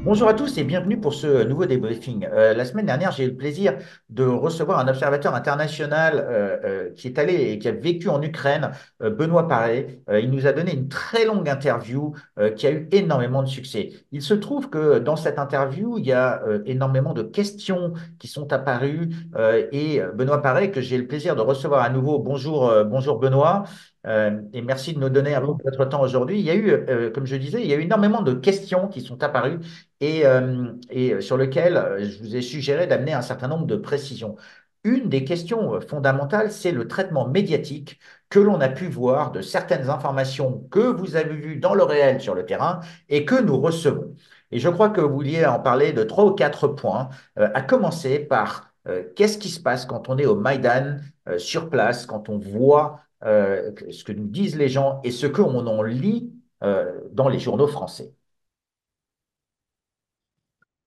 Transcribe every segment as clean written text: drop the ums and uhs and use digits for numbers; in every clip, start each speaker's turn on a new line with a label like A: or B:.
A: Bonjour à tous et bienvenue pour ce nouveau débriefing. La semaine dernière, j'ai eu le plaisir de recevoir un observateur international qui est allé et qui a vécu en Ukraine, Benoît Paré. Il nous a donné une très longue interview qui a eu énormément de succès. Il se trouve que dans cette interview, il y a énormément de questions qui sont apparues et Benoît Paré, que j'ai le plaisir de recevoir à nouveau. Bonjour, bonjour Benoît. Et merci de nous donner un peu de
B: Bonjour.
A: votre temps aujourd'hui. Il y a eu, comme je disais, il y a eu énormément de questions qui sont apparues et sur lequel je vous ai suggéré d'amener un certain nombre de précisions. Une des questions fondamentales, c'est le traitement médiatique que l'on a pu voir de certaines informations que vous avez vues dans le réel sur le terrain et que nous recevons. Et je crois que vous vouliez en parler de trois ou quatre points, à commencer par qu'est-ce qui se passe quand on est au Maïdan, sur place, quand on voit ce que nous disent les gens et ce qu'on en lit dans les journaux français.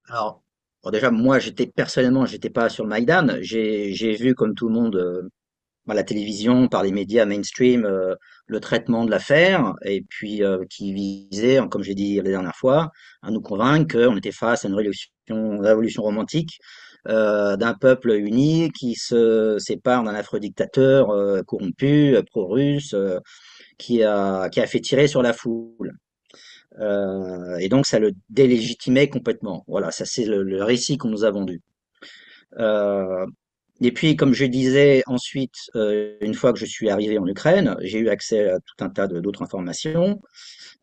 B: Alors, bon, déjà, moi, personnellement, j'étais pas sur le Maïdan. J'ai vu, comme tout le monde, à la télévision, par les médias mainstream, le traitement de l'affaire, et puis qui visait, hein, comme j'ai dit la dernière fois, à nous convaincre qu'on était face à une révolution romantique d'un peuple uni qui se sépare d'un affreux dictateur corrompu, pro-russe, qui a fait tirer sur la foule. Et donc ça le délégitimait complètement. Voilà, ça c'est le récit qu'on nous a vendu. Euh, et puis, comme je disais ensuite, une fois que je suis arrivé en Ukraine, j'ai eu accès à tout un tas d'autres informations,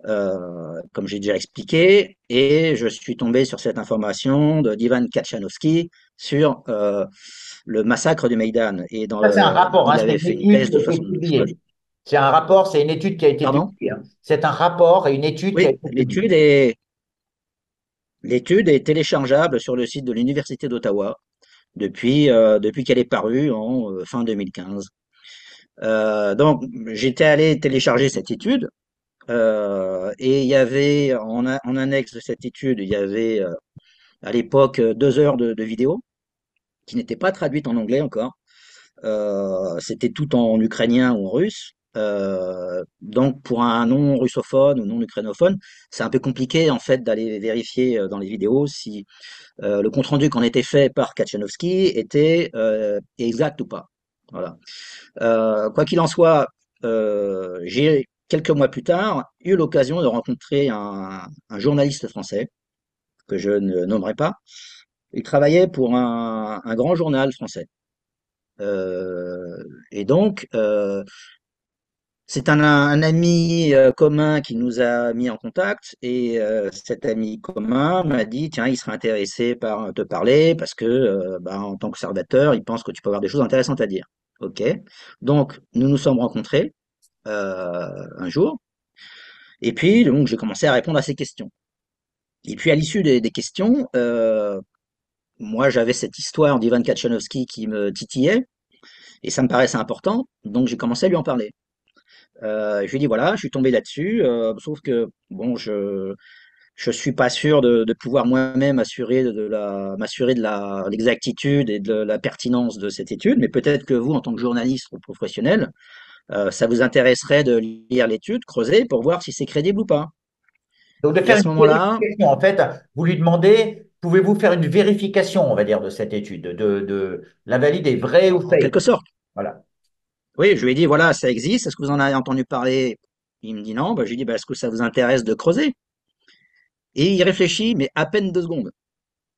B: comme j'ai déjà expliqué, et je suis tombé sur cette information de d'Ivan Kachanowski sur le massacre du Maïdan.
A: Ça, c'est un rapport, hein,
B: Il
A: c'est
B: avait
A: une
B: fait une
A: étude
B: thèse
A: qui a
B: de
A: été
B: 79.
A: publiée. C'est un rapport, c'est une étude qui a été
B: Pardon?
A: publiée, hein. C'est un rapport et une étude qui a
B: Oui,
A: été publiée.
B: l'étude est téléchargeable sur le site de l'Université d'Ottawa depuis qu'elle est parue en fin 2015. Donc, j'étais allé télécharger cette étude et il y avait en annexe de cette étude, il y avait à l'époque 2 heures de vidéo qui n'étaient pas traduites en anglais encore. C'était tout en ukrainien ou en russe. Donc, pour un non russophone ou non ukrainophone, c'est un peu compliqué en fait d'aller vérifier dans les vidéos si le compte-rendu qu'on était fait par Kachanovski était exact ou pas. Voilà. Quoi qu'il en soit, j'ai quelques mois plus tard eu l'occasion de rencontrer un journaliste français que je ne nommerai pas. Il travaillait pour un grand journal français. Et donc, c'est un ami commun qui nous a mis en contact et cet ami commun m'a dit, tiens, il serait intéressé par te parler parce que, bah, en tant qu'observateur, il pense que tu peux avoir des choses intéressantes à dire. Ok. Donc, nous nous sommes rencontrés un jour et puis donc j'ai commencé à répondre à ses questions. Et puis à l'issue des questions, moi j'avais cette histoire d'Ivan Kachanowski qui me titillait et ça me paraissait important, donc j'ai commencé à lui en parler. Je lui ai dit voilà, je suis tombé là-dessus, sauf que bon, je suis pas sûr de pouvoir moi-même m'assurer de l'exactitude et de la pertinence de cette étude, mais peut-être que vous, en tant que journaliste ou professionnel, ça vous intéresserait de lire l'étude, creuser pour voir si c'est crédible ou pas.
A: Donc, de
B: Et à
A: faire
B: ce
A: une
B: moment-là,
A: vérification. En fait, vous lui demandez, pouvez-vous faire une vérification, on va dire, de cette étude, de la valider, vrai ou
B: en
A: fake?
B: quelque sorte,
A: Voilà.
B: oui, je lui ai dit voilà, ça existe, est-ce que vous en avez entendu parler? Il me dit non, bah, je lui ai dit bah, est-ce que ça vous intéresse de creuser? Et il réfléchit, mais à peine 2 secondes.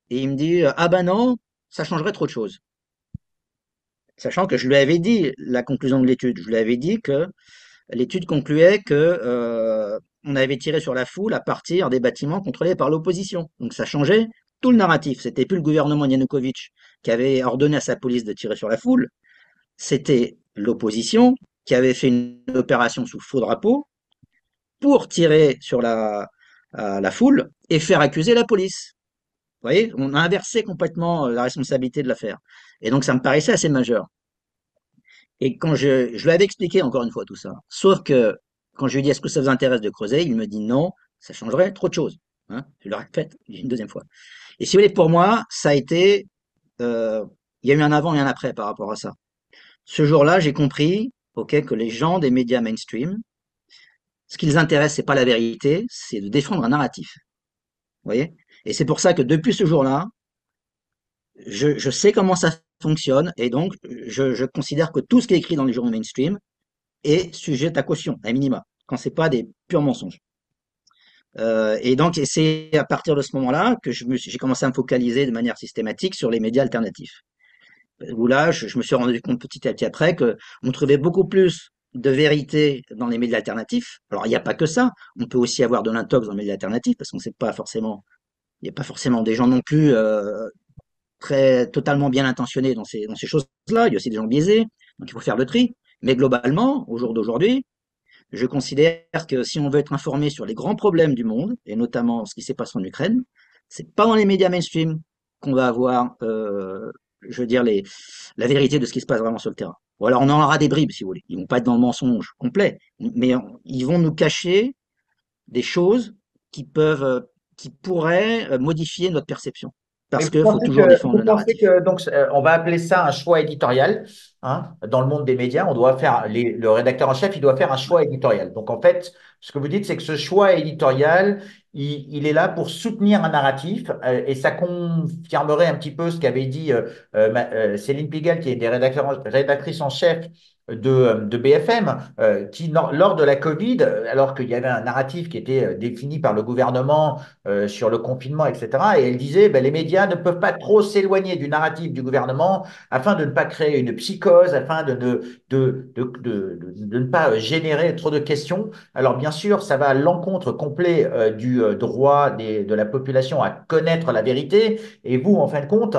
B: Et il me dit ah ben non, ça changerait trop de choses. Sachant que je lui avais dit la conclusion de l'étude. Je lui avais dit que l'étude concluait que on avait tiré sur la foule à partir des bâtiments contrôlés par l'opposition. Donc ça changeait tout le narratif. C'était plus le gouvernement Yanukovych qui avait ordonné à sa police de tirer sur la foule. C'était l'opposition qui avait fait une opération sous faux drapeau pour tirer sur la foule et faire accuser la police. Vous voyez, on a inversé complètement la responsabilité de l'affaire. Et donc ça me paraissait assez majeur. Et quand je lui avais expliqué encore une fois tout ça, sauf que quand je lui ai dit est-ce que ça vous intéresse de creuser, il me dit non, ça changerait trop de choses. Hein, je le répète une deuxième fois. Et si vous voulez, pour moi, ça a été, euh, il y a eu un avant et un après par rapport à ça. Ce jour-là, j'ai compris, ok, que les gens des médias mainstream, ce qui les intéresse, c'est pas la vérité, c'est de défendre un narratif. Vous voyez? Et c'est pour ça que depuis ce jour-là, je sais comment ça fonctionne et donc je considère que tout ce qui est écrit dans les journaux mainstream est sujet à caution, à minima, quand c'est pas des purs mensonges. Et donc, et c'est à partir de ce moment-là que j'ai commencé à me focaliser de manière systématique sur les médias alternatifs. Où là, je me suis rendu compte petit à petit après que on trouvait beaucoup plus de vérité dans les médias alternatifs. Alors, il n'y a pas que ça. On peut aussi avoir de l'intox dans les médias alternatifs parce qu'on sait pas forcément, il n'y a pas forcément des gens non plus très totalement bien intentionnés dans ces choses-là. Il y a aussi des gens biaisés. Donc, il faut faire le tri. Mais globalement, au jour d'aujourd'hui, je considère que si on veut être informé sur les grands problèmes du monde, et notamment ce qui s'est passé en Ukraine, c'est pas dans les médias mainstream qu'on va avoir, je veux dire, la vérité de ce qui se passe vraiment sur le terrain. Ou alors on en aura des bribes, si vous voulez. Ils vont pas être dans le mensonge complet, mais ils vont nous cacher des choses qui pourraient modifier notre perception.
A: Mais
B: Parce qu'il faut toujours défendre
A: vous
B: le
A: pensez
B: narratif.
A: que donc on va appeler ça un choix éditorial, hein, dans le monde des médias, on doit faire le rédacteur en chef, il doit faire un choix éditorial. Donc en fait, ce que vous dites, c'est que ce choix éditorial, il est là pour soutenir un narratif, et ça confirmerait un petit peu ce qu'avait dit Céline Pigalle, qui est une des rédactrices en chef de BFM, qui lors de la Covid, alors qu'il y avait un narratif qui était défini par le gouvernement sur le confinement, etc. Et elle disait, ben, les médias ne peuvent pas trop s'éloigner du narratif du gouvernement afin de ne pas créer une psychose, afin de ne pas générer trop de questions. Alors bien sûr, ça va à l'encontre complet du droit de la population à connaître la vérité. Et vous, en fin de compte,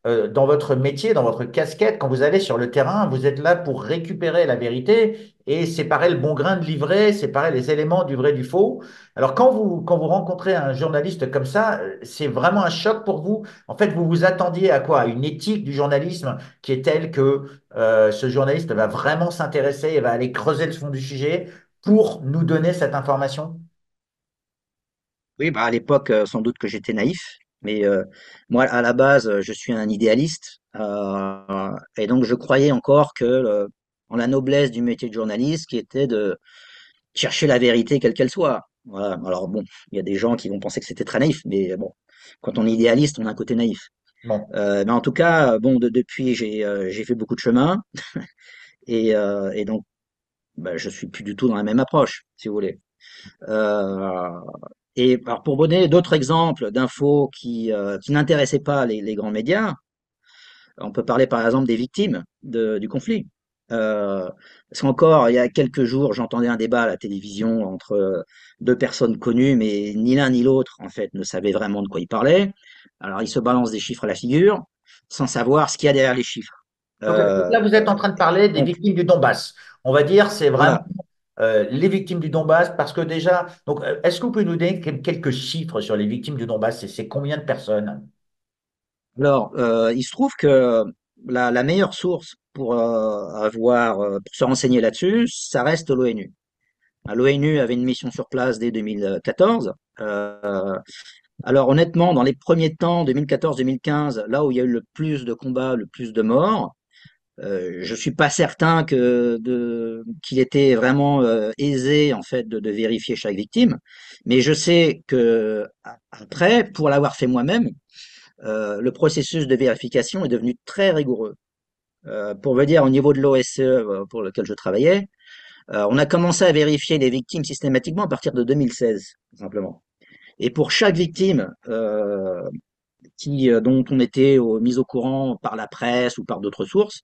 A: dans votre métier, dans votre casquette, quand vous allez sur le terrain, vous êtes là pour récupérer la vérité et séparer le bon grain de l'ivraie, séparer les éléments du vrai du faux. Alors, quand vous rencontrez un journaliste comme ça, c'est vraiment un choc pour vous. En fait, vous vous attendiez à quoi? À une éthique du journalisme qui est telle que ce journaliste va vraiment s'intéresser et va aller creuser le fond du sujet pour nous donner cette information?
B: Oui, bah à l'époque, sans doute que j'étais naïf, mais moi, à la base, je suis un idéaliste, et donc je croyais encore que en la noblesse du métier de journaliste, qui était de chercher la vérité quelle qu'elle soit. Voilà. Alors bon, il y a des gens qui vont penser que c'était très naïf, mais bon, quand on est idéaliste, on a un côté naïf.
A: Bon.
B: Mais en tout cas, bon, depuis, j'ai fait beaucoup de chemin, et donc, bah, je suis plus du tout dans la même approche, si vous voulez. Euh, et alors pour donner d'autres exemples d'infos qui n'intéressaient pas les grands médias, on peut parler par exemple des victimes du conflit. Parce qu'encore, il y a quelques jours, j'entendais un débat à la télévision entre deux personnes connues, mais ni l'un ni l'autre, en fait, ne savaient vraiment de quoi ils parlaient. Alors, ils se balancent des chiffres à la figure, sans savoir ce qu'il y a derrière les chiffres.
A: Donc là,
B: Euh,
A: vous êtes en train de parler des
B: donc,
A: victimes du Donbass. On va dire, c'est vraiment
B: voilà.
A: les victimes du Donbass, parce que déjà, donc, est-ce que vous pouvez nous donner quelques chiffres sur les victimes du Donbass? C'est combien de personnes?
B: Alors, il se trouve que la meilleure source pour se renseigner là-dessus, ça reste l'ONU. L'ONU avait une mission sur place dès 2014. Alors honnêtement, dans les premiers temps, 2014-2015, là où il y a eu le plus de combats, le plus de morts, je suis pas certain qu'il était vraiment aisé en fait de vérifier chaque victime, mais je sais que après, pour l'avoir fait moi-même, le processus de vérification est devenu très rigoureux. Pour vous dire, au niveau de l'OSCE pour lequel je travaillais, on a commencé à vérifier les victimes systématiquement à partir de 2016, tout simplement. Et pour chaque victime dont on était mis au courant par la presse ou par d'autres sources,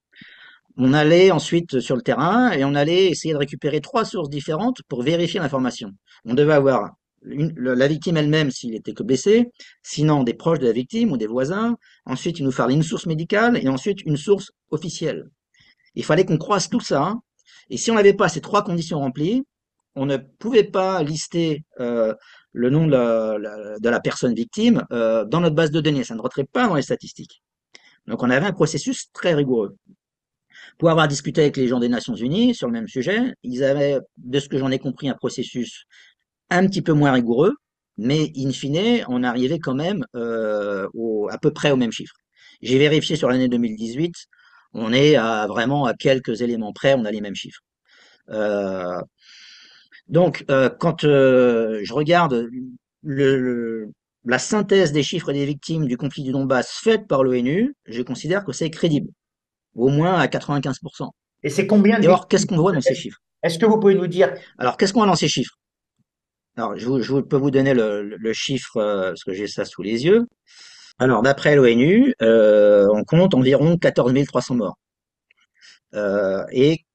B: on allait ensuite sur le terrain et on allait essayer de récupérer trois sources différentes pour vérifier l'information. On devait avoir la victime elle-même s'il était que blessé, sinon des proches de la victime ou des voisins. Ensuite, il nous fallait une source médicale et ensuite une source officielle. Il fallait qu'on croise tout ça, hein. Et si on n'avait pas ces trois conditions remplies, on ne pouvait pas lister le nom de la personne victime dans notre base de données. Ça ne rentrait pas dans les statistiques. Donc on avait un processus très rigoureux. Pour avoir discuté avec les gens des Nations Unies sur le même sujet, ils avaient, de ce que j'en ai compris, un processus un petit peu moins rigoureux, mais in fine, on arrivait quand même à peu près au même chiffre. J'ai vérifié sur l'année 2018, on est vraiment à quelques éléments près, on a les mêmes chiffres. Euh, donc, quand je regarde le, la synthèse des chiffres des victimes du conflit du Donbass faite par l'ONU, je considère que c'est crédible, au moins à 95%.
A: Et c'est combien de
B: Et or, qu'est-ce
A: victimes?
B: qu'on voit dans ces chiffres?
A: Est-ce que vous pouvez nous dire?
B: Alors, qu'est-ce qu'on voit dans ces chiffres? Alors, peux vous donner le chiffre, parce que j'ai ça sous les yeux. Alors, d'après l'ONU, on compte environ 14 300 morts et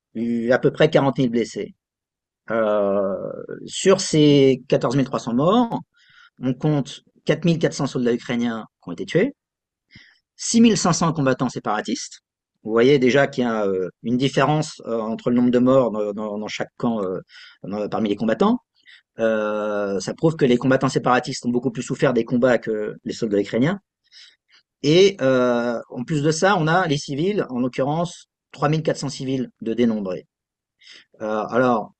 B: à peu près 40 000 blessés. Euh, sur ces 14 300 morts, on compte 4 400 soldats ukrainiens qui ont été tués, 6 500 combattants séparatistes. Vous voyez déjà qu'il y a une différence entre le nombre de morts dans chaque camp parmi les combattants. Ça prouve que les combattants séparatistes ont beaucoup plus souffert des combats que les soldats ukrainiens. Et en plus de ça, on a les civils, en l'occurrence 3 400 civils de dénombrés. Quand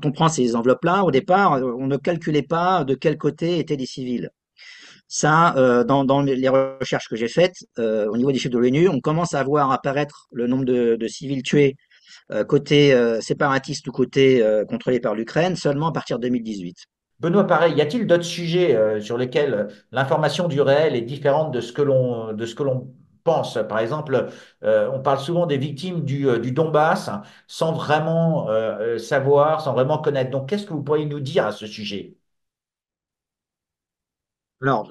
B: on prend ces enveloppes-là, au départ, on ne calculait pas de quel côté étaient les civils. Ça, dans les recherches que j'ai faites, au niveau des chiffres de l'ONU, on commence à voir apparaître le nombre de civils tués côté séparatiste ou côté contrôlé par l'Ukraine seulement à partir de 2018.
A: Benoît, pareil, y a-t-il d'autres sujets sur lesquels l'information du réel est différente de ce que l'on pense? Par exemple, on parle souvent des victimes du Donbass, hein, sans vraiment savoir, sans vraiment connaître. Donc, qu'est-ce que vous pourriez nous dire à ce sujet?
B: Alors,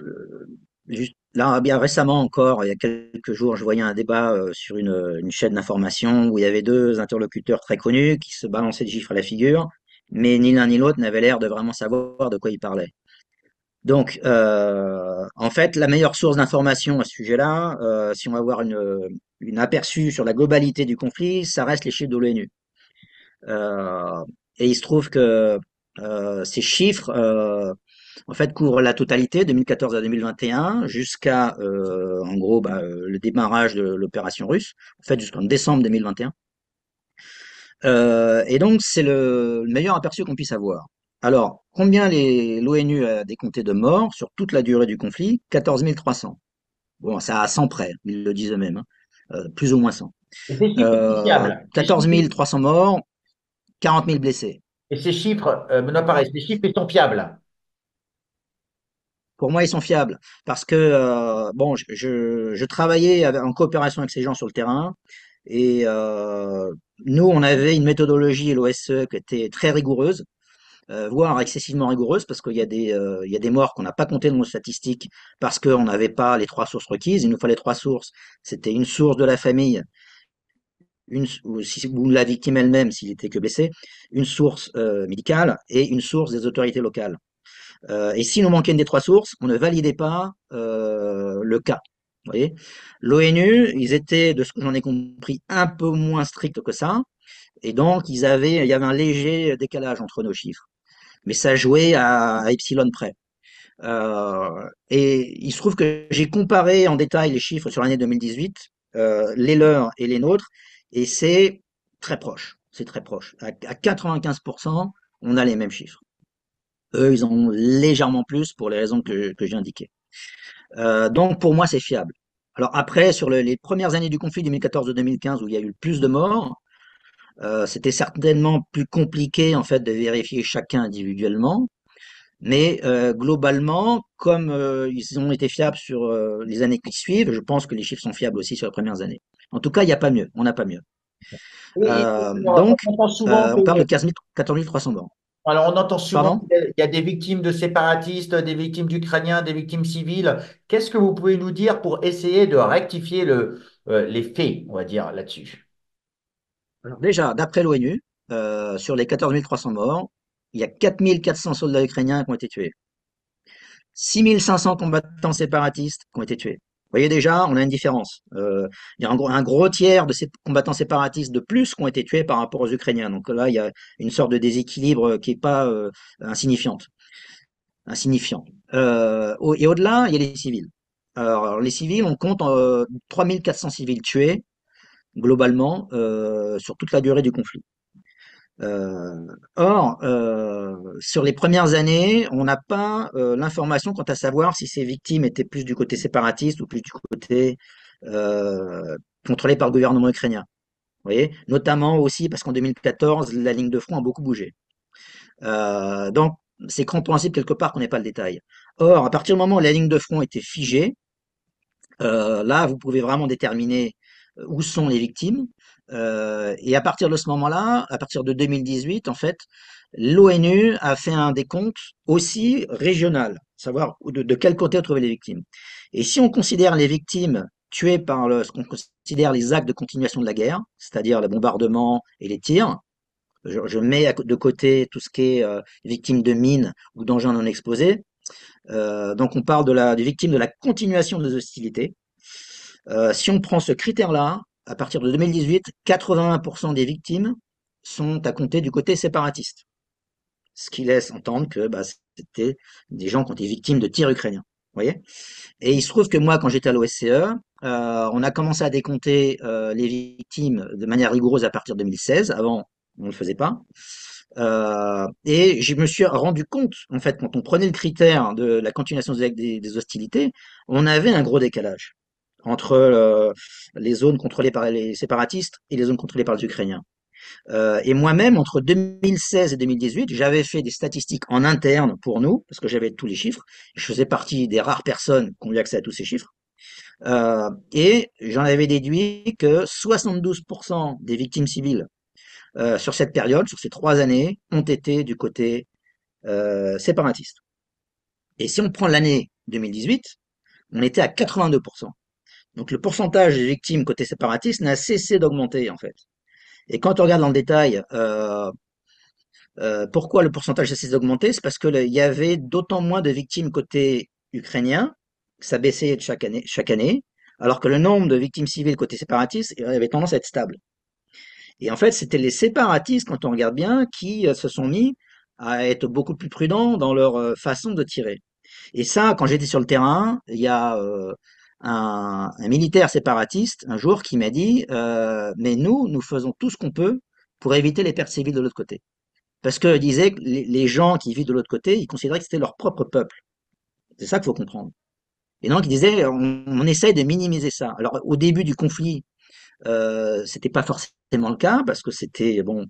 B: juste là, bien récemment encore, il y a quelques jours, je voyais un débat sur une chaîne d'information où il y avait deux interlocuteurs très connus qui se balançaient des chiffres à la figure, mais ni l'un ni l'autre n'avait l'air de vraiment savoir de quoi ils parlaient. Donc, en fait, la meilleure source d'information à ce sujet-là, si on va avoir une aperçu sur la globalité du conflit, ça reste les chiffres de l'ONU. Euh, et il se trouve que ces chiffres, en fait, couvrent la totalité, 2014 à 2021, jusqu'à, en gros, le démarrage de l'opération russe, en fait, jusqu'en décembre 2021. Et donc, c'est le meilleur aperçu qu'on puisse avoir. Alors, combien l'ONU a décompté de morts sur toute la durée du conflit? 14 300. Bon, ça à 100 près, ils le disent eux-mêmes, hein, plus ou moins 100.
A: Et ces chiffres sont fiables.
B: 14 300 morts, 40 000 blessés.
A: Et ces chiffres, Benoît, pareil, ces chiffres ils sont fiables.
B: Pour moi, ils sont fiables parce que bon, je travaillais en coopération avec ces gens sur le terrain et nous, on avait une méthodologie, l'OSCE, qui était très rigoureuse, voire excessivement rigoureuse, parce qu'il y a des morts qu'on n'a pas comptées dans nos statistiques parce qu'on n'avait pas les trois sources requises. Il nous fallait trois sources. C'était une source de la famille, ou la victime elle-même s'il était que blessé, une source médicale et une source des autorités locales. Et s'il nous manquait une des trois sources, on ne validait pas le cas. Vous voyez, l'ONU, ils étaient, de ce que j'en ai compris, un peu moins stricts que ça, et donc il y avait un léger décalage entre nos chiffres, mais ça jouait à epsilon près. Et il se trouve que j'ai comparé en détail les chiffres sur l'année 2018, les leurs et les nôtres, et c'est très proche. C'est très proche. À 95%, on a les mêmes chiffres. Eux, ils en ont légèrement plus pour les raisons que j'ai indiquées. Donc pour moi, c'est fiable. Alors après, sur les premières années du conflit 2014-2015, où il y a eu le plus de morts, c'était certainement plus compliqué en fait de vérifier chacun individuellement. Mais globalement, comme ils ont été fiables sur les années qui suivent, je pense que les chiffres sont fiables aussi sur les premières années. En tout cas, il n'y a pas mieux. On n'a pas mieux.
A: Alors,
B: Donc,
A: on entend souvent
B: on parle de 14 300 morts.
A: alors, on entend souvent
B: Pardon?
A: qu'il y a des victimes de séparatistes, des victimes d'Ukrainiens, des victimes civiles. Qu'est-ce que vous pouvez nous dire pour essayer de rectifier les faits, on va dire, là-dessus?
B: Alors déjà, d'après l'ONU, sur les 14 300 morts, il y a 4 400 soldats ukrainiens qui ont été tués. 6 500 combattants séparatistes qui ont été tués. Vous voyez déjà, on a une différence. Il y a un gros tiers de ces combattants séparatistes de plus qui ont été tués par rapport aux Ukrainiens. Donc là, il y a une sorte de déséquilibre qui n'est pas insignifiante, insignifiant. Et au-delà, il y a les civils. Alors, les civils, on compte 3 400 civils tués globalement sur toute la durée du conflit. Or, sur les premières années, on n'a pas l'information quant à savoir si ces victimes étaient plus du côté séparatiste ou plus du côté contrôlé par le gouvernement ukrainien. Vous voyez, notamment aussi parce qu'en 2014, la ligne de front a beaucoup bougé. Donc, c'est compréhensible quelque part qu'on n'ait pas le détail. Or, à partir du moment où la ligne de front était figée, là, vous pouvez vraiment déterminer où sont les victimes. Et à partir de ce moment-là, à partir de 2018, en fait, l'ONU a fait un décompte aussi régional, savoir de quel côté trouver les victimes. Et si on considère les victimes tuées par ce qu'on considère les actes de continuation de la guerre, c'est-à-dire les bombardements et les tirs, je mets de côté tout ce qui est victimes de mines ou d'engins non explosés. Donc on parle des victimes de la continuation des hostilités. Si on prend ce critère-là, à partir de 2018, 81% des victimes sont à compter du côté séparatiste. Ce qui laisse entendre que bah, c'était des gens qui ont été victimes de tirs ukrainiens. Vous voyez? Et il se trouve que moi, quand j'étais à l'OSCE, on a commencé à décompter les victimes de manière rigoureuse à partir de 2016. Avant, on ne le faisait pas. Et je me suis rendu compte, en fait, quand on prenait le critère de la continuation des hostilités, on avait un gros décalage entre les zones contrôlées par les séparatistes et les zones contrôlées par les Ukrainiens. Et moi-même, entre 2016 et 2018, j'avais fait des statistiques en interne pour nous, parce que j'avais tous les chiffres. Je faisais partie des rares personnes qui ont eu accès à tous ces chiffres. Et j'en avais déduit que 72% des victimes civiles sur cette période, sur ces 3 années, ont été du côté séparatiste. Et si on prend l'année 2018, on était à 82%. Donc le pourcentage des victimes côté séparatiste n'a cessé d'augmenter en fait. Et quand on regarde dans le détail, pourquoi le pourcentage a cessé d'augmenter, c'est parce que il y avait d'autant moins de victimes côté ukrainien, ça baissait de chaque année, alors que le nombre de victimes civiles côté séparatiste avait tendance à être stable. Et en fait, c'était les séparatistes, quand on regarde bien, qui se sont mis à être beaucoup plus prudents dans leur façon de tirer. Et ça, quand j'étais sur le terrain, il y a un militaire séparatiste un jour qui m'a dit mais nous faisons tout ce qu'on peut pour éviter les pertes civiles de l'autre côté. Parce qu'il disait que les gens qui vivent de l'autre côté, ils considéraient que c'était leur propre peuple. C'est ça qu'il faut comprendre. Et donc, il disait on essaye de minimiser ça. Alors, au début du conflit, c'était pas forcément le cas parce que c'était bon,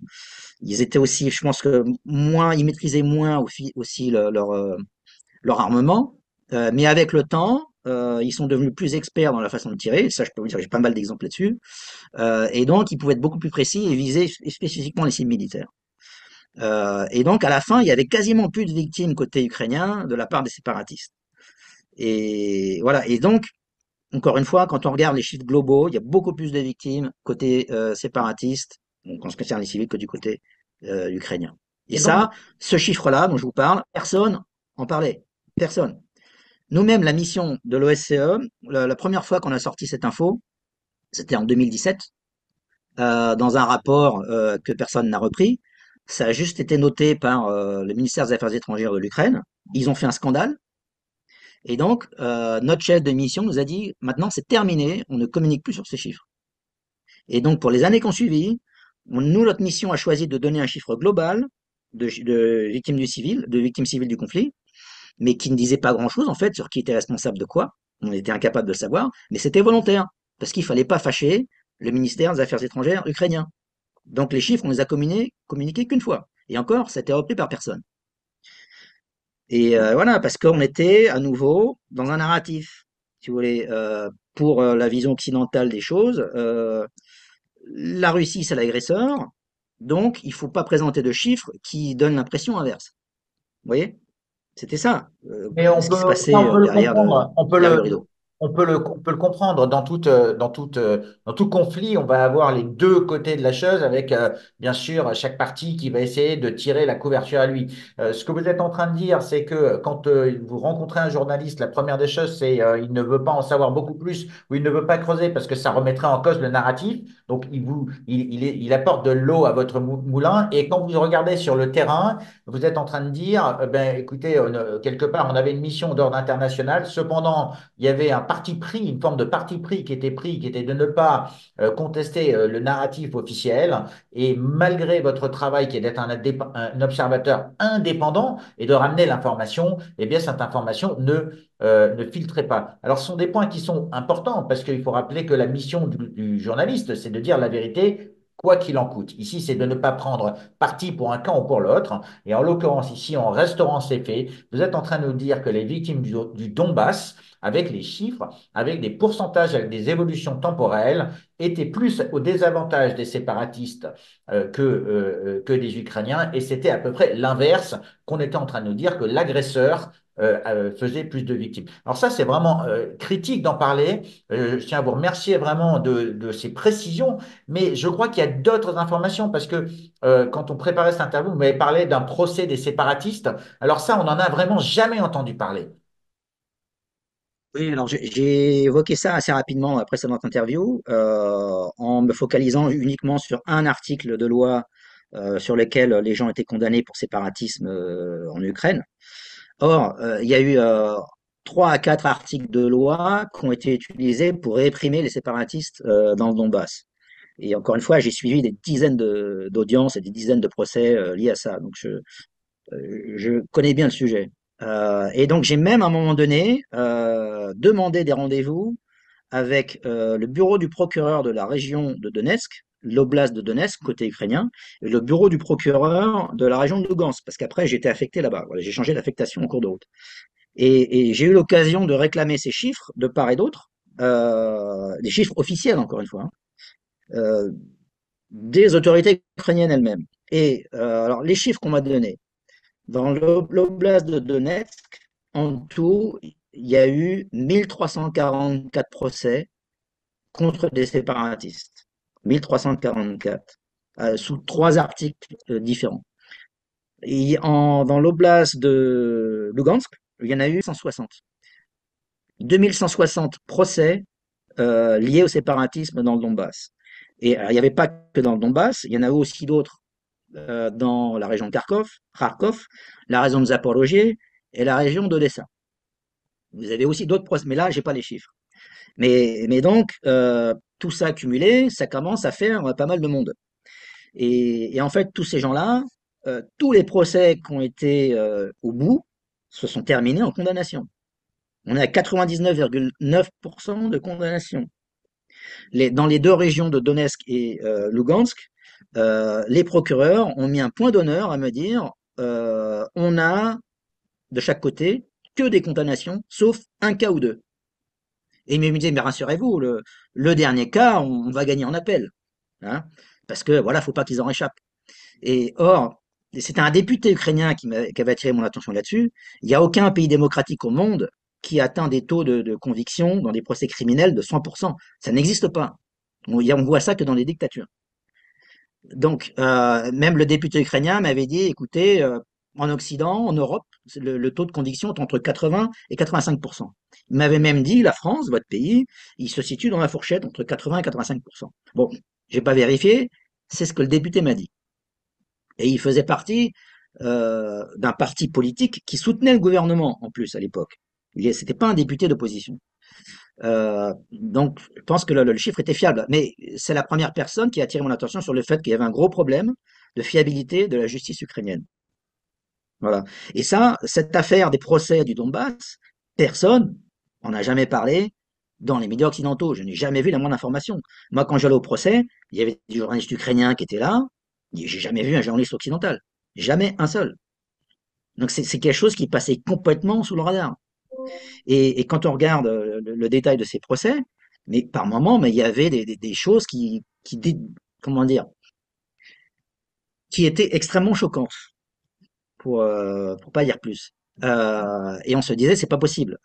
B: ils étaient aussi, je pense que moins, ils maîtrisaient moins aussi leur armement, mais avec le temps, ils sont devenus plus experts dans la façon de tirer. Ça, je peux vous dire, j'ai pas mal d'exemples là-dessus. Et donc, ils pouvaient être beaucoup plus précis et viser spécifiquement les cibles militaires. Et donc, à la fin, il y avait quasiment plus de victimes côté ukrainien de la part des séparatistes. Et voilà. Et donc, encore une fois, quand on regarde les chiffres globaux, il y a beaucoup plus de victimes côté séparatiste, donc en ce qui concerne les civils, que du côté ukrainien. Et
A: Et donc,
B: ça, ce chiffre-là dont je vous parle, personne en parlait. Personne. Nous-mêmes, la mission de l'OSCE, la première fois qu'on a sorti cette info, c'était en 2017, dans un rapport que personne n'a repris. Ça a juste été noté par le ministère des Affaires étrangères de l'Ukraine. Ils ont fait un scandale. Et donc, notre chef de mission nous a dit, maintenant c'est terminé, on ne communique plus sur ces chiffres. Et donc, pour les années qui ont suivi, nous, notre mission a choisi de donner un chiffre global de victimes du civil, de victimes civiles du conflit, mais qui ne disait pas grand-chose, en fait, sur qui était responsable de quoi. On était incapable de le savoir, mais c'était volontaire, parce qu'il fallait pas fâcher le ministère des Affaires étrangères ukrainien. Donc, les chiffres, on les a communiqués qu'une fois. Et encore, ça a été repris par personne. Et voilà, parce qu'on était à nouveau dans un narratif, si vous voulez, pour la vision occidentale des choses. La Russie, c'est l'agresseur, donc il faut pas présenter de chiffres qui donnent l'impression inverse. Vous voyez? C'était ça,
A: mais
B: ce qui se
A: ça,
B: passait
A: on peut le
B: derrière
A: comprendre.
B: derrière le rideau.
A: On peut le comprendre. Dans tout conflit, on va avoir les deux côtés de la chose avec, bien sûr, chaque partie qui va essayer de tirer la couverture à lui. Ce que vous êtes en train de dire, c'est que quand vous rencontrez un journaliste, la première des choses, c'est il ne veut pas en savoir beaucoup plus ou il ne veut pas creuser parce que ça remettrait en cause le narratif. Donc, il apporte de l'eau à votre moulin. Et quand vous regardez sur le terrain, vous êtes en train de dire, ben, écoutez, quelque part, on avait une mission d'ordre international. Cependant, il y avait un parti pris, une forme de parti pris qui était pris, qui était de ne pas contester le narratif officiel. Et malgré votre travail qui est d'être un observateur indépendant et de ramener l'information, eh bien, cette information ne filtrait pas. Alors, ce sont des points qui sont importants parce qu'il faut rappeler que la mission du journaliste, c'est de dire la vérité quoi qu'il en coûte. Ici, c'est de ne pas prendre parti pour un camp ou pour l'autre. Et en l'occurrence, ici, en restaurant ces faits, vous êtes en train de nous dire que les victimes du Donbass, avec les chiffres, avec des pourcentages, avec des évolutions temporelles, étaient plus au désavantage des séparatistes que des Ukrainiens. Et c'était à peu près l'inverse qu'on était en train de nous dire que l'agresseur faisait plus de victimes. Alors ça, c'est vraiment critique d'en parler. Je tiens à vous remercier vraiment de ces précisions, mais je crois qu'il y a d'autres informations parce que quand on préparait cette interview, vous m'avez parlé d'un procès des séparatistes. Alors ça, on n'en a vraiment jamais entendu parler.
B: Oui, alors j'ai évoqué ça assez rapidement dans la précédente interview, en me focalisant uniquement sur un article de loi sur lequel les gens étaient condamnés pour séparatisme en Ukraine. Or, il y a eu 3 à 4 articles de loi qui ont été utilisés pour réprimer les séparatistes dans le Donbass. Et encore une fois, j'ai suivi des dizaines d'audiences et des dizaines de procès liés à ça. Donc, je connais bien le sujet. Et donc, j'ai même à un moment donné demandé des rendez-vous avec le bureau du procureur de la région de Donetsk, l'oblast de Donetsk, côté ukrainien, et le bureau du procureur de la région de Lugansk, parce qu'après, j'étais affecté là-bas. Voilà, j'ai changé d'affectation en cours de route. Et j'ai eu l'occasion de réclamer ces chiffres de part et d'autre, des chiffres officiels, encore une fois, hein, euh, des autorités ukrainiennes elles-mêmes. Et alors, les chiffres qu'on m'a donnés, dans l'oblast de Donetsk, en tout, il y a eu 1344 procès contre des séparatistes. 1344, sous 3 articles différents. Et dans l'oblast de Lugansk, il y en a eu 160. 2160 procès liés au séparatisme dans le Donbass. Et il n'y avait pas que dans le Donbass, il y en a eu aussi d'autres dans la région de Kharkov, la région de Zaporozhye et la région d'Odessa. Vous avez aussi d'autres procès, mais là, j'ai pas les chiffres. Mais donc, tout ça cumulé, ça commence à faire pas mal de monde. Et en fait, tous ces gens-là, tous les procès qui ont été au bout se sont terminés en condamnation. On est à 99,9% de condamnation. Dans les deux régions de Donetsk et Lugansk, les procureurs ont mis un point d'honneur à me dire on a de chaque côté que des condamnations, sauf un cas ou deux. Et ils me disaient mais rassurez-vous, le dernier cas, on va gagner en appel. Hein, parce que voilà, faut pas qu'ils en réchappent. Et or, c'était un député ukrainien qui avait attiré mon attention là-dessus. Il n'y a aucun pays démocratique au monde qui atteint des taux de conviction dans des procès criminels de 100%. Ça n'existe pas. On voit ça que dans les dictatures. Donc, même le député ukrainien m'avait dit, écoutez, en Occident, en Europe, le taux de conviction est entre 80 et 85%. Il m'avait même dit, la France, votre pays, il se situe dans la fourchette entre 80 et 85%. Bon, j'ai pas vérifié, c'est ce que le député m'a dit. Et il faisait partie d'un parti politique qui soutenait le gouvernement, en plus, à l'époque. C'était pas un député d'opposition. Donc, je pense que le chiffre était fiable. Mais c'est la première personne qui a attiré mon attention sur le fait qu'il y avait un gros problème de fiabilité de la justice ukrainienne. Voilà. Et ça, cette affaire des procès du Donbass, personne n'en a jamais parlé dans les médias occidentaux. Je n'ai jamais vu la moindre information. Moi, quand j'allais au procès, il y avait des journalistes ukrainiens qui étaient là. J'ai jamais vu un journaliste occidental. Jamais un seul. Donc, c'est quelque chose qui passait complètement sous le radar. Et quand on regarde le détail de ces procès, mais par moments, mais il y avait des choses comment dire, qui étaient extrêmement choquantes, pour pas dire plus. Et on se disait, c'est pas possible.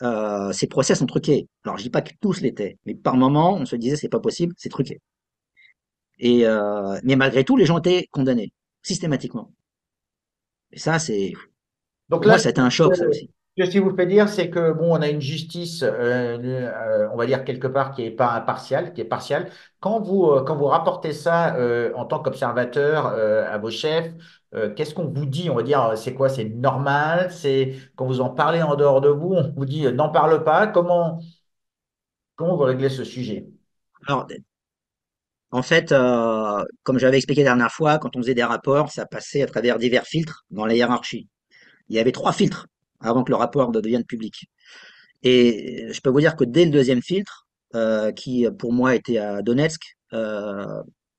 B: Ces procès sont truqués. Alors, je dis pas que tous l'étaient, mais par moments, on se disait, c'est pas possible, c'est truqué. Mais malgré tout, les gens étaient condamnés, systématiquement. Et ça,
A: Donc
B: pour
A: là,
B: moi, ça a été un choc, ça aussi.
A: ce qui vous fait dire, c'est que bon, on a une justice, on va dire quelque part, qui est pas impartiale, qui est partiale. Quand vous rapportez ça en tant qu'observateur à vos chefs, qu'est-ce qu'on vous dit? On va dire, c'est quoi? C'est normal? C'est quand vous en parlez en dehors de vous, on vous dit, n'en parle pas. Comment vous réglez ce sujet?
B: Alors, en fait, comme j'avais expliqué la dernière fois, quand on faisait des rapports, ça passait à travers divers filtres dans la hiérarchie. Il y avait 3 filtres avant que le rapport devienne public. Et je peux vous dire que dès le deuxième filtre, qui pour moi était à Donetsk,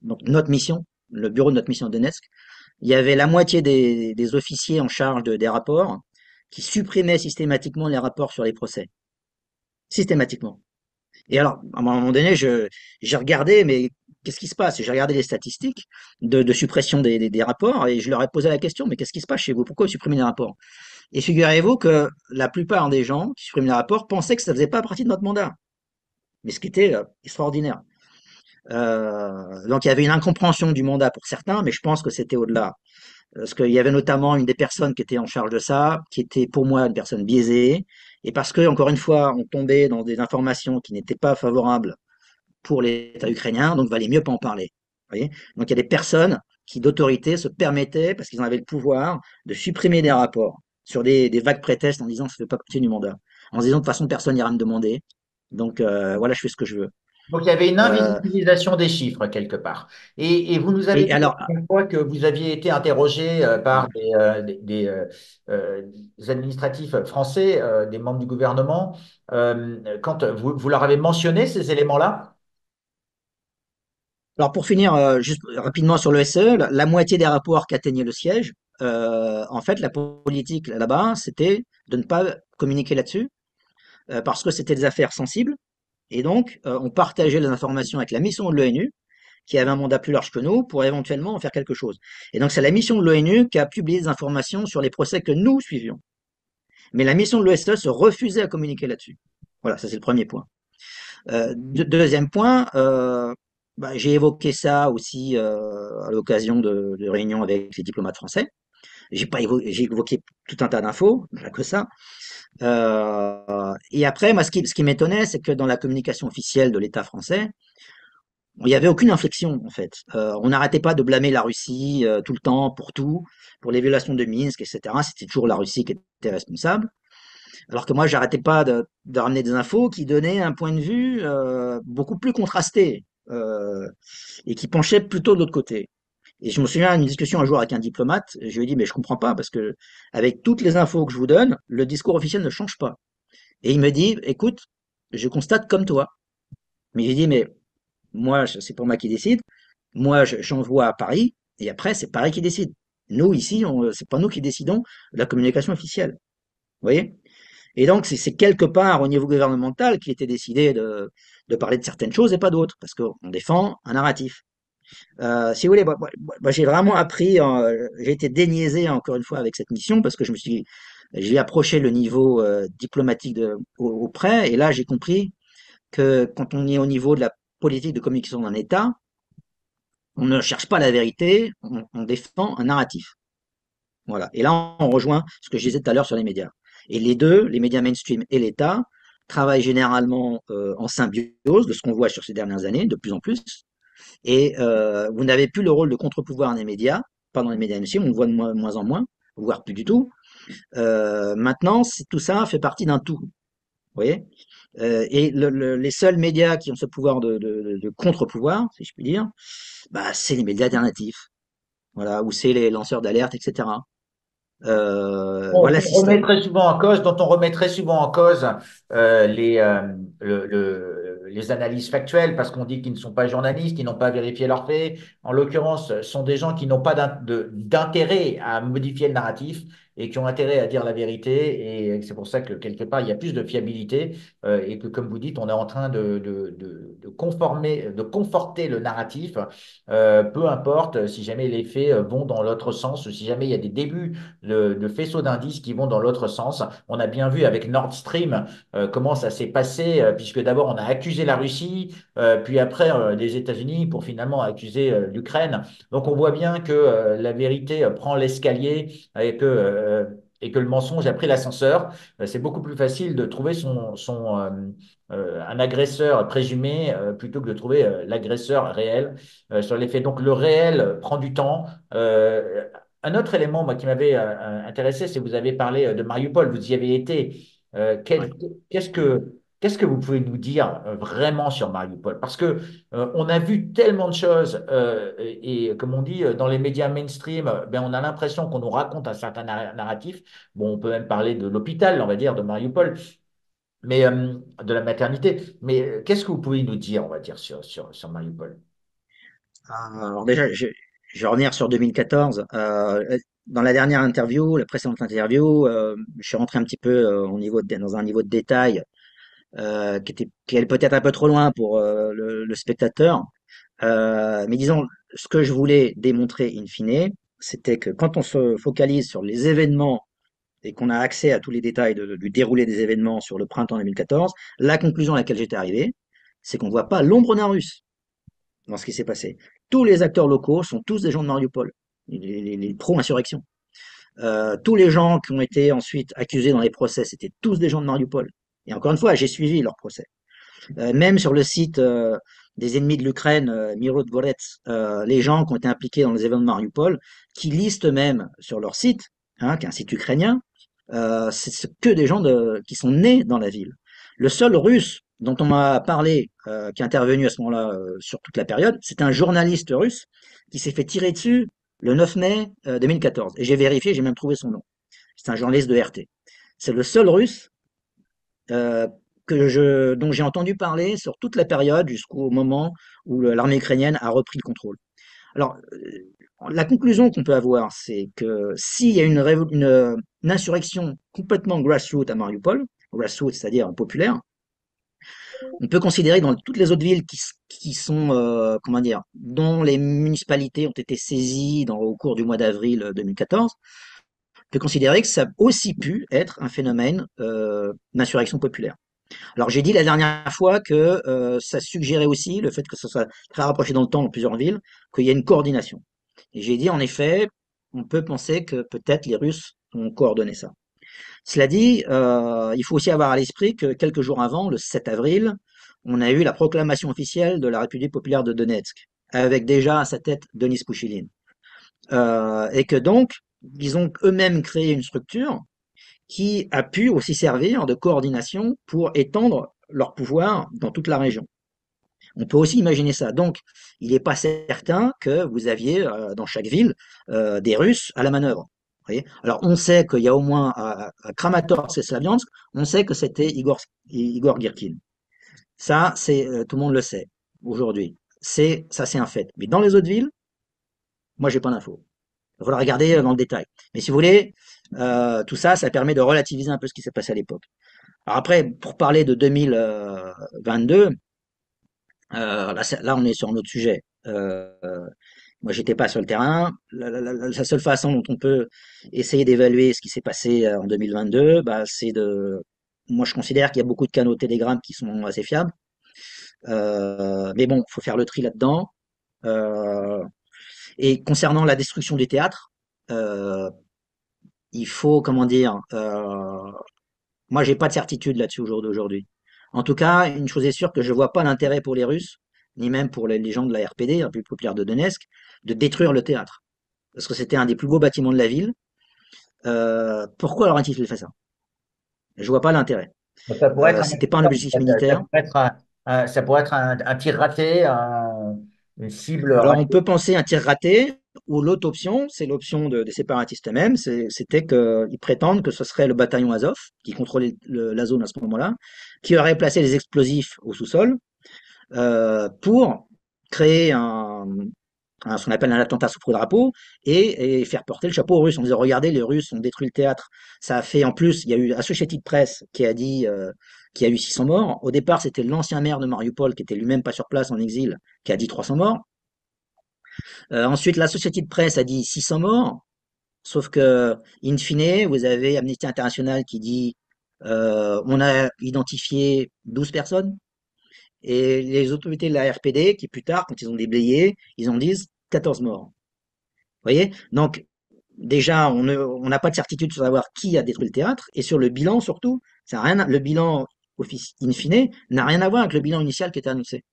B: donc notre mission, le bureau de notre mission de Donetsk, il y avait la moitié des officiers en charge des rapports qui supprimaient systématiquement les rapports sur les procès. Systématiquement. Et alors, à un moment donné, j'ai regardé, mais qu'est-ce qui se passe? J'ai regardé les statistiques de suppression des rapports et je leur ai posé la question, mais qu'est-ce qui se passe chez vous? Pourquoi vous supprimez les rapports? Et figurez-vous que la plupart des gens qui suppriment les rapports pensaient que ça faisait pas partie de notre mandat, mais ce qui était extraordinaire. Donc il y avait une incompréhension du mandat pour certains, mais je pense que c'était au-delà. Parce qu'il y avait notamment une des personnes qui était en charge de ça, qui était pour moi une personne biaisée, et parce que, encore une fois, on tombait dans des informations qui n'étaient pas favorables pour l'État ukrainien, donc il valait mieux pas en parler. Vous voyez, donc il y a des personnes qui, d'autorité, se permettaient, parce qu'ils en avaient le pouvoir, de supprimer des rapports sur des vagues prétextes en disant que ça ne fait pas partie du mandat. En se disant de toute façon, personne n'ira me demander. Donc voilà, je fais ce que je veux.
A: Donc, il y avait une
B: Euh,
A: invisibilisation des chiffres quelque part. Et vous nous avez
B: et
A: dit
B: alors,
A: la dernière fois que vous aviez été interrogé par des administratifs français, des membres du gouvernement, quand vous leur avez mentionné ces éléments-là.
B: alors pour finir, juste rapidement sur le SE, la moitié des rapports qui atteignaient le siège, en fait, la politique là-bas, c'était de ne pas communiquer là-dessus, parce que c'était des affaires sensibles. Et donc, on partageait les informations avec la mission de l'ONU, qui avait un mandat plus large que nous, pour éventuellement en faire quelque chose. Et donc, c'est la mission de l'ONU qui a publié des informations sur les procès que nous suivions. Mais la mission de l'OSE se refusait à communiquer là-dessus. Voilà, ça c'est le premier point. Deuxième point, bah, j'ai évoqué ça aussi à l'occasion de réunions avec les diplomates français. J'ai évoqué tout un tas d'infos, pas que ça. Et après, moi, ce qui m'étonnait, c'est que dans la communication officielle de l'État français, il n'y avait aucune inflexion, en fait. On n'arrêtait pas de blâmer la Russie tout le temps pour tout, pour les violations de Minsk, etc. C'était toujours la Russie qui était responsable. Alors que moi, j'arrêtais pas de ramener des infos qui donnaient un point de vue beaucoup plus contrasté et qui penchait plutôt de l'autre côté. Et je me souviens d'une discussion un jour avec un diplomate, et je lui ai dit, mais je comprends pas, parce que avec toutes les infos que je vous donne, le discours officiel ne change pas. Et il me dit, écoute, je constate comme toi. Mais j'ai dit, mais moi, c'est pas moi qui décide. Moi, j'envoie à Paris, et après, c'est Paris qui décide. Nous, ici, c'est pas nous qui décidons de la communication officielle. Vous voyez? Et donc, c'est quelque part au niveau gouvernemental qu'il était décidé de parler de certaines choses et pas d'autres, parce qu'on défend un narratif. Si vous voulez, moi, j'ai vraiment appris, j'ai été déniaisé encore une fois avec cette mission, parce que j'ai approché le niveau diplomatique auprès, et là, j'ai compris que quand on est au niveau de la politique de communication d'un État, on ne cherche pas la vérité, on défend un narratif. Voilà. Et là, on rejoint ce que je disais tout à l'heure sur les médias. Et les deux, les médias mainstream et l'État, travaillent généralement en symbiose, de ce qu'on voit sur ces dernières années, de plus en plus. Et vous n'avez plus le rôle de contre-pouvoir des médias, pas dans les médias mainstream, on le voit de moins en moins, voire plus du tout. Maintenant, tout ça fait partie d'un tout. Vous voyez? Et les seuls médias qui ont ce pouvoir de contre-pouvoir, si je puis dire, bah, c'est les médias alternatifs. Voilà, ou c'est les lanceurs d'alerte, etc. Voilà le
A: Qu'on remet
B: système.
A: très souvent en cause, dont on remet très souvent en cause les, les analyses factuelles parce qu'on dit qu'ils ne sont pas journalistes, ils n'ont pas vérifié leurs faits. En l'occurrence, ce sont des gens qui n'ont pas d'intérêt à modifier le narratif et qui ont intérêt à dire la vérité. Et c'est pour ça que quelque part, il y a plus de fiabilité et que, comme vous dites, on est en train de conformer, de conforter le narratif, peu importe si jamais les faits vont dans l'autre sens ou si jamais il y a des débuts de faisceaux d'indices qui vont dans l'autre sens. On a bien vu avec Nord Stream comment ça s'est passé, puisque d'abord on a accusé la Russie, puis après les États-Unis pour finalement accuser l'Ukraine. Donc on voit bien que la vérité prend l'escalier et que le mensonge a pris l'ascenseur. C'est beaucoup plus facile de trouver un agresseur présumé plutôt que de trouver l'agresseur réel sur les faits. Donc le réel prend du temps. Un autre élément moi, qui m'avait intéressé, c'est que vous avez parlé de Mariupol, vous y avez été. Euh,
B: Ouais.
A: quel- qu'est-ce que vous pouvez nous dire vraiment sur Mariupol? Parce que on a vu tellement de choses et comme on dit dans les médias mainstream, ben, on a l'impression qu'on nous raconte un certain narratif. Bon, on peut même parler de l'hôpital, on va dire, de Mariupol, mais de la maternité. Mais qu'est-ce que vous pouvez nous dire, on va dire, sur Mariupol?
B: Alors déjà, je vais revenir sur 2014. Dans la dernière interview, la précédente interview, je suis rentré un petit peu dans un niveau de détail qui allait peut-être un peu trop loin pour le spectateur. Mais disons, ce que je voulais démontrer in fine, c'était que quand on se focalise sur les événements et qu'on a accès à tous les détails du déroulé des événements sur le printemps 2014, la conclusion à laquelle j'étais arrivé, c'est qu'on ne voit pas l'ombre d'un Russe dans ce qui s'est passé. Tous les acteurs locaux sont tous des gens de Mariupol, les pro-insurrection. Tous les gens qui ont été ensuite accusés dans les procès, c'était tous des gens de Mariupol. Et encore une fois, j'ai suivi leur procès. Même sur le site des ennemis de l'Ukraine, Miro Dvorets, les gens qui ont été impliqués dans les événements de Mariupol, qui listent même sur leur site, hein, qui est un site ukrainien, c'est que des gens qui sont nés dans la ville. Le seul russe dont on m'a parlé, qui est intervenu à ce moment-là sur toute la période, c'est un journaliste russe qui s'est fait tirer dessus le 9 mai 2014. Et j'ai vérifié, j'ai même trouvé son nom. C'est un journaliste de RT. C'est le seul russe euh, dont j'ai entendu parler sur toute la période jusqu'au moment où l'armée ukrainienne a repris le contrôle. Alors, la conclusion qu'on peut avoir, c'est que s'il y a une insurrection complètement grassroots à Mariupol, grassroots, c'est-à-dire populaire, on peut considérer que dans toutes les autres villes qui sont, comment dire, dont les municipalités ont été saisies au cours du mois d'avril 2014, on peut considérer que ça a aussi pu être un phénomène d'insurrection populaire. Alors j'ai dit la dernière fois que ça suggérait aussi le fait que ce soit très rapproché dans le temps dans plusieurs villes, qu'il y a une coordination. Et j'ai dit en effet, on peut penser que peut-être les Russes ont coordonné ça. Cela dit, il faut aussi avoir à l'esprit que quelques jours avant, le 7 avril, on a eu la proclamation officielle de la République populaire de Donetsk, avec déjà à sa tête Denis Pouchiline. Et que donc, ils ont eux-mêmes créé une structure qui a pu aussi servir de coordination pour étendre leur pouvoir dans toute la région. On peut aussi imaginer ça. Donc, il n'est pas certain que vous aviez dans chaque ville des Russes à la manœuvre. Vous voyez. Alors, on sait qu'il y a au moins à Kramatorsk et Slaviansk, on sait que c'était Igor Girkin. Ça, c'est tout le monde le sait aujourd'hui. C'est un fait. Mais dans les autres villes, moi, j'ai pas d'infos. Il va falloir regarder dans le détail. Mais si vous voulez, tout ça, ça permet de relativiser un peu ce qui s'est passé à l'époque. Alors après, pour parler de 2022, là, on est sur un autre sujet. Moi, j'étais pas sur le terrain. La seule façon dont on peut essayer d'évaluer ce qui s'est passé en 2022, bah, moi, je considère qu'il y a beaucoup de canaux Telegram qui sont assez fiables. Mais bon, faut faire le tri là-dedans. Euh, et concernant la destruction des théâtres, euh, il faut, comment dire, moi, j'ai pas de certitude là-dessus au jour d'aujourd'hui. En tout cas, une chose est sûre que je vois pas l'intérêt pour les Russes, ni même pour les gens de la RPD, la République populaire de Donetsk, de détruire le théâtre. Parce que c'était un des plus beaux bâtiments de la ville. Pourquoi leur a-t-il fait ça? Je vois pas l'intérêt.
A: Ça pourrait être un
B: C'était pas un
A: accident,
B: objectif
A: ça
B: militaire.
A: pourrait être ça pourrait être un tir raté, une cible
B: Alors on
A: ratée.
B: peut penser un tir raté, ou l'autre option, c'est l'option des séparatistes eux-mêmes, c'était qu'ils prétendent que ce serait le bataillon Azov, qui contrôlait la zone à ce moment-là, qui aurait placé les explosifs au sous-sol, pour créer ce qu'on appelle un attentat sous faux drapeau et faire porter le chapeau aux Russes. On disait, regardez, les Russes ont détruit le théâtre. Ça a fait, en plus, il y a eu Associated Press qui a dit qu'il y a eu 600 morts. Au départ, c'était l'ancien maire de Mariupol, qui était lui-même pas sur place en exil, qui a dit 300 morts. Ensuite, l'Associated Press a dit 600 morts. Sauf que, in fine, vous avez Amnesty International qui dit on a identifié 12 personnes. Et les autorités de la RPD, qui plus tard, quand ils ont déblayé, ils en disent 14 morts. Vous voyez? Donc, déjà, on n'a pas de certitude sur savoir qui a détruit le théâtre, et sur le bilan surtout, ça a rien, le bilan in fine n'a rien à voir avec le bilan initial qui était annoncé.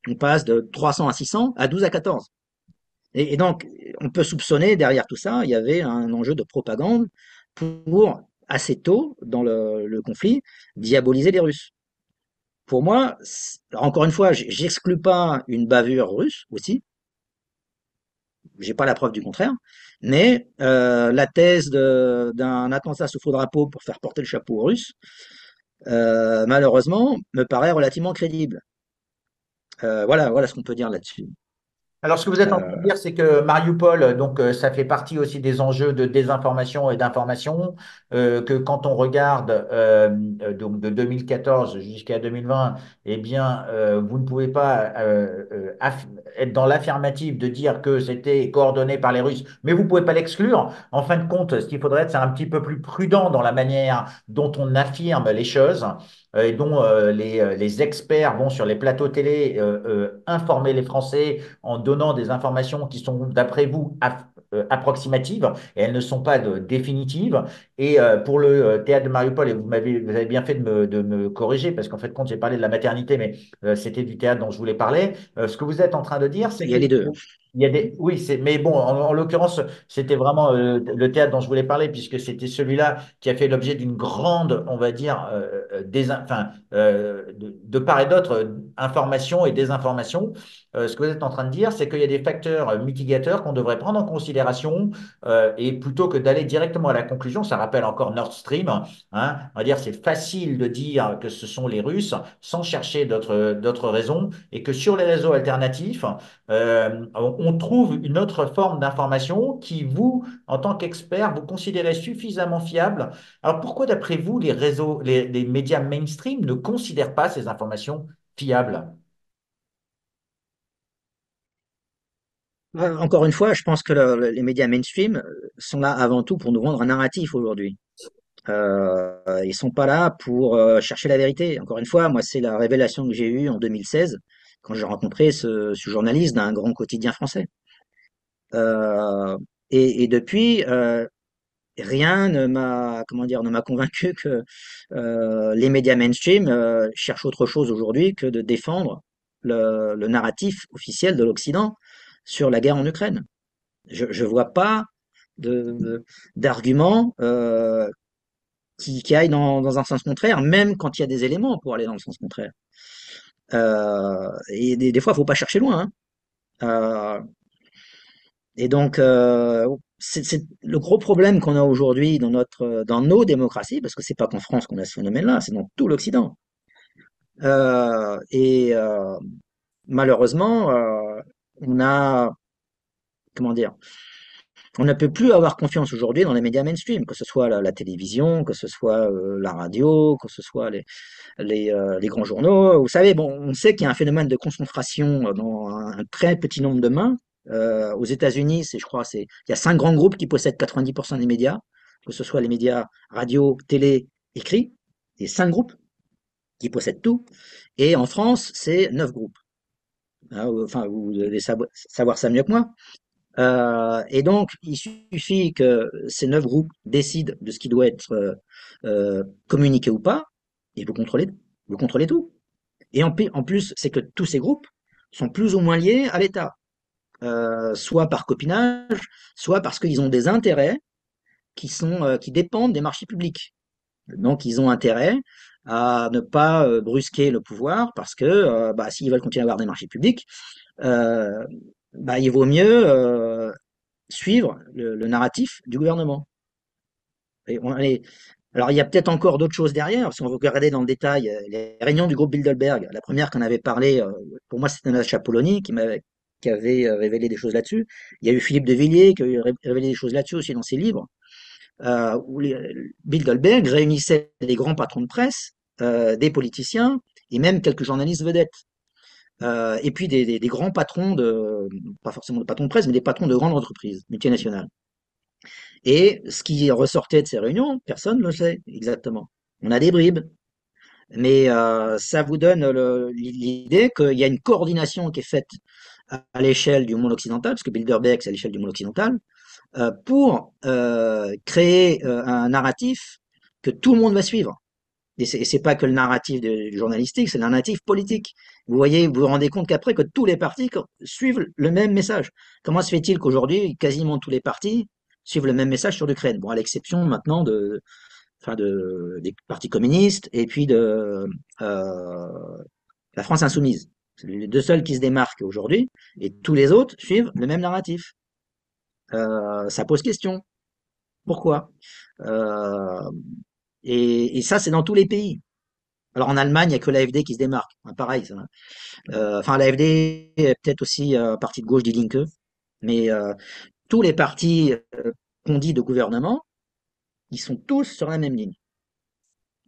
B: On passe de 300 à 600 à 12 à 14. Et donc, on peut soupçonner derrière tout ça, il y avait un enjeu de propagande pour, assez tôt dans le conflit, diaboliser les Russes. Pour moi, encore une fois, j'exclus pas une bavure russe aussi, j'ai pas la preuve du contraire, mais la thèse d'un attentat sous faux drapeau pour faire porter le chapeau aux Russes, malheureusement, me paraît relativement crédible. Voilà ce qu'on peut dire là-dessus.
A: Alors, ce que vous êtes en train de
B: Euh,
A: dire, c'est que Mariupol, donc, ça fait partie aussi des enjeux de désinformation et d'information, que quand on regarde donc de 2014 jusqu'à 2020, eh bien, vous ne pouvez pas être dans l'affirmative de dire que c'était coordonné par les Russes, mais vous ne pouvez pas l'exclure. En fin de compte, ce qu'il faudrait être, c'est un petit peu plus prudent dans la manière dont on affirme les choses et dont les experts vont sur les plateaux télé informer les Français en donnant des informations qui sont, d'après vous, approximatives et elles ne sont pas définitives. Et pour le théâtre de Mariupol, et vous avez bien fait de me corriger parce qu'en fait, quand j'ai parlé de la maternité, mais c'était du théâtre dont je voulais parler. Ce que vous êtes en train de dire, c'est
B: il y
A: que
B: a les deux.
A: il y a des, oui, mais bon, en l'occurrence, c'était vraiment le théâtre dont je voulais parler, puisque c'était celui-là qui a fait l'objet d'une grande, on va dire, de part et d'autre, information et désinformation. Ce que vous êtes en train de dire, c'est qu'il y a des facteurs mitigateurs qu'on devrait prendre en considération, et plutôt que d'aller directement à la conclusion, ça rappelle encore Nord Stream, hein, on va dire c'est facile de dire que ce sont les Russes sans chercher d'autres raisons, et que sur les réseaux alternatifs, on trouve une autre forme d'information qui, vous, en tant qu'expert, vous considérez suffisamment fiable. Alors pourquoi, d'après vous, les réseaux, les médias mainstream ne considèrent pas ces informations fiables?
B: Encore une fois, je pense que les médias mainstream sont là avant tout pour nous vendre un narratif aujourd'hui. Ils sont pas là pour chercher la vérité. Encore une fois, moi, c'est la révélation que j'ai eue en 2016 quand j'ai rencontré ce journaliste d'un grand quotidien français. Euh, et depuis, rien ne m'a, comment dire, ne m'a convaincu que les médias mainstream cherchent autre chose aujourd'hui que de défendre le narratif officiel de l'Occident sur la guerre en Ukraine. Je vois pas de- d'arguments qui aillent dans un sens contraire, même quand il y a des éléments pour aller dans le sens contraire. Et des fois, il faut pas chercher loin, hein. Euh, et donc, c'est le gros problème qu'on a aujourd'hui dans nos démocraties, parce que c'est pas qu'en France qu'on a ce phénomène-là, c'est dans tout l'Occident. Et malheureusement, on a, comment dire, on ne peut plus avoir confiance aujourd'hui dans les médias mainstream, que ce soit la télévision, que ce soit la radio, que ce soit les grands journaux. Vous savez, bon, on sait qu'il y a un phénomène de concentration dans un très petit nombre de mains. Aux États-Unis, je crois, il y a 5 grands groupes qui possèdent 90% des médias, que ce soit les médias radio, télé, écrit, et 5 groupes qui possèdent tout. Et en France, c'est 9 groupes. Hein, enfin, vous devez savoir ça mieux que moi. Et donc, il suffit que ces 9 groupes décident de ce qui doit être communiqué ou pas, et vous contrôlez tout. Et en plus, c'est que tous ces groupes sont plus ou moins liés à l'État, soit par copinage, soit parce qu'ils ont des intérêts qui dépendent des marchés publics. Donc, ils ont intérêt à ne pas brusquer le pouvoir parce que bah, s'ils veulent continuer à avoir des marchés publics, euh, bah, il vaut mieux suivre le narratif du gouvernement. Et alors, il y a peut-être encore d'autres choses derrière, parce qu'on va regarder dans le détail les réunions du groupe Bilderberg. La première qu'on avait parlé, pour moi, c'était Natascha Polony qui avait révélé des choses là-dessus. Il y a eu Philippe de Villiers qui a révélé des choses là-dessus aussi dans ses livres, où Bilderberg réunissait les grands patrons de presse, des politiciens et même quelques journalistes vedettes. Et puis des grands patrons pas forcément de patrons de presse, mais des patrons de grandes entreprises multinationales. Et ce qui ressortait de ces réunions, personne ne le sait exactement. On a des bribes, mais ça vous donne l'idée qu'il y a une coordination qui est faite à l'échelle du monde occidental, parce que Bilderberg, c'est à l'échelle du monde occidental, pour créer un narratif que tout le monde va suivre. Et c'est pas que le narratif du journalistique, c'est le narratif politique. Vous voyez, vous vous rendez compte qu'après, que tous les partis suivent le même message. Comment se fait-il qu'aujourd'hui, quasiment tous les partis suivent le même message sur l'Ukraine? Bon, à l'exception maintenant des partis communistes et puis de la France insoumise. C'est les deux seuls qui se démarquent aujourd'hui, et tous les autres suivent le même narratif. Ça pose question. Pourquoi? Euh, et ça, c'est dans tous les pays. Alors en Allemagne, il n'y a que l'AfD qui se démarque. Hein, pareil, ça. Enfin, l'AfD est peut-être aussi parti de gauche Die Linke, mais tous les partis qu'on dit de gouvernement, ils sont tous sur la même ligne.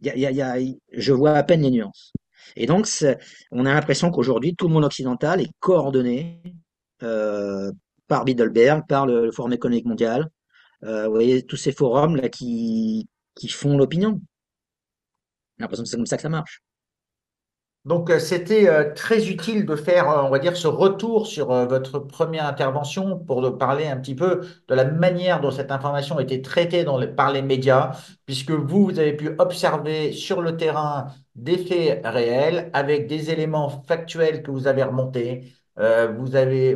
B: Je vois à peine les nuances. Et donc, on a l'impression qu'aujourd'hui, tout le monde occidental est coordonné euh, par Bilderberg, par le Forum économique mondial. Vous voyez, tous ces forums là qui font l'opinion. J'ai l'impression que c'est comme ça que ça marche.
A: Donc, c'était très utile de faire, on va dire, ce retour sur votre première intervention pour parler un petit peu de la manière dont cette information a été traitée par les médias, puisque vous, vous avez pu observer sur le terrain des faits réels avec des éléments factuels que vous avez remontés. Vous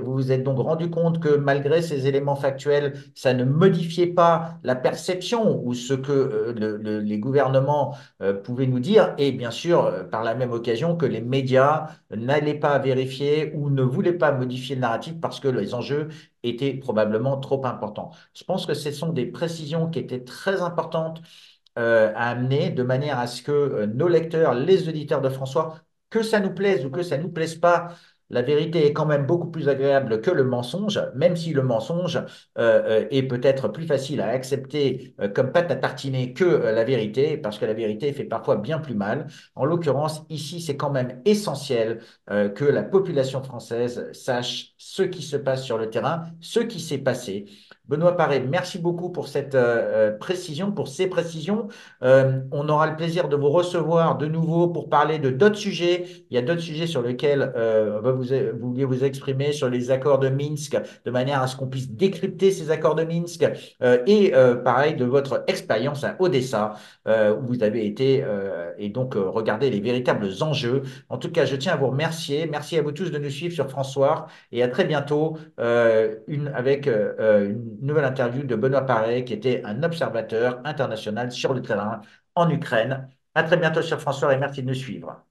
A: vous êtes donc rendu compte que malgré ces éléments factuels, ça ne modifiait pas la perception ou ce que les gouvernements pouvait nous dire, et bien sûr, par la même occasion, que les médias n'allaient pas vérifier ou ne voulaient pas modifier le narratif parce que les enjeux étaient probablement trop importants. Je pense que ce sont des précisions qui étaient très importantes à amener de manière à ce que nos lecteurs, les auditeurs de François, que ça nous plaise ou que ça nous plaise pas, la vérité est quand même beaucoup plus agréable que le mensonge, même si le mensonge est peut-être plus facile à accepter comme pâte à tartiner que la vérité, parce que la vérité fait parfois bien plus mal. En l'occurrence, ici, c'est quand même essentiel que la population française sache ce qui se passe sur le terrain, ce qui s'est passé. Benoît Paré, merci beaucoup pour cette précision, pour ces précisions. On aura le plaisir de vous recevoir de nouveau pour parler de d'autres sujets. Il y a d'autres sujets sur lesquels vous vouliez vous exprimer sur les accords de Minsk, de manière à ce qu'on puisse décrypter ces accords de Minsk. Pareil, de votre expérience à Odessa, où vous avez été et donc regardé les véritables enjeux. En tout cas, je tiens à vous remercier. Merci à vous tous de nous suivre sur François et à très bientôt avec une nouvelle interview de Benoît Paré, qui était un observateur international sur le terrain en Ukraine. À très bientôt sur François et merci de nous suivre.